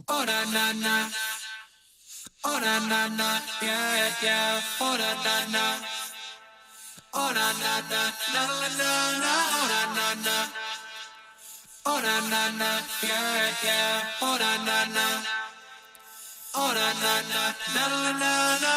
Oh na na na, oh na na na, yeah yeah, oh na na na, oh na na na, na na na, oh na na na, oh na na na, yeah yeah, oh na na na, oh na na na, na na na.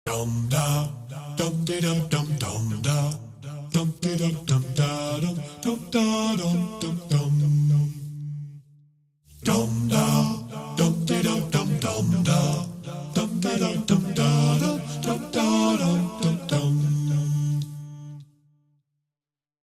Dum da dum de dum dum dum da dum de dum dum da dum da dum dum